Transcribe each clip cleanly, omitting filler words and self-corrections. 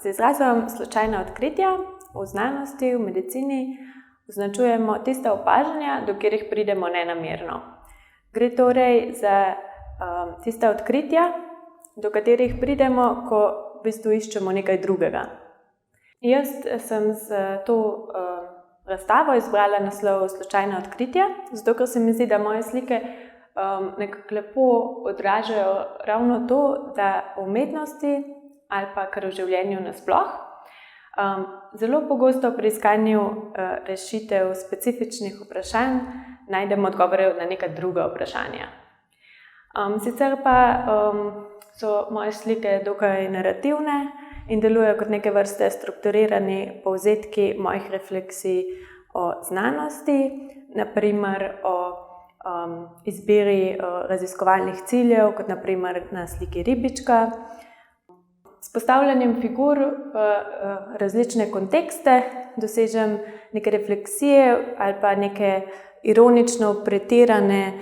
Z izrazom slučajna odkritja v znanosti, v medicini označujemo tiste opažanja, do katerih pridemo nenamerno. Gre torej za tiste odkritja, do katerih pridemo, ko v bistvu iščemo nekaj drugega. Jaz sem z to razstavo izbrala naslov Slučajna odkritja, zato ker se mi zdi, da moje slike nekako lepo odražajo ravno to, da v umetnosti ali pa kar v življenju nasploh zelo pogosto pri iskanju rešitev specifičnih vprašanj najdemo odgovore na neka druga vprašanja. Sicer pa so moje slike dokaj narativne in delujejo kot neke vrste strukturirani povzetki mojih refleksij o znanosti, na primer o izbiri raziskovalnih ciljev, kot na primer na sliki ribička, s postavljanjem figur v različne kontekste dosežem neke refleksije ali pa neke ironično pretirane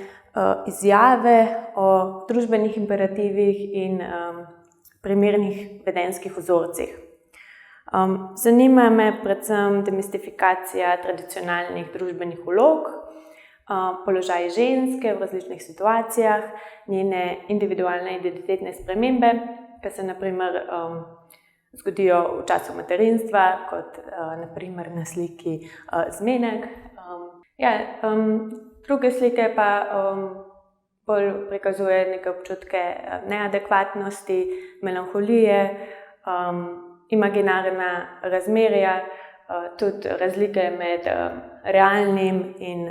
izjave o družbenih imperativih in primernih vedenjskih vzorcih. Zanima me predvsem demistifikacija tradicionalnih družbenih vlog, položaj ženske v različnih situacijah, njene individualne identitetne spremembe, ki se na primer zgodijo v času materinstva, kot na primer na sliki Zmenek. Druge slike pa bolj prikazuje neke občutke neadekvatnosti, melanholije, imaginarna razmerja, tudi razlike med realnim in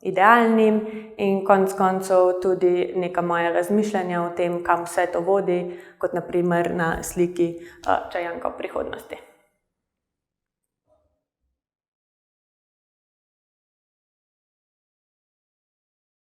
idealnim in konec koncev tudi neka moja razmišljanja o tem, kam vse to vodi, kot na primer na sliki Čajanka v prihodnosti.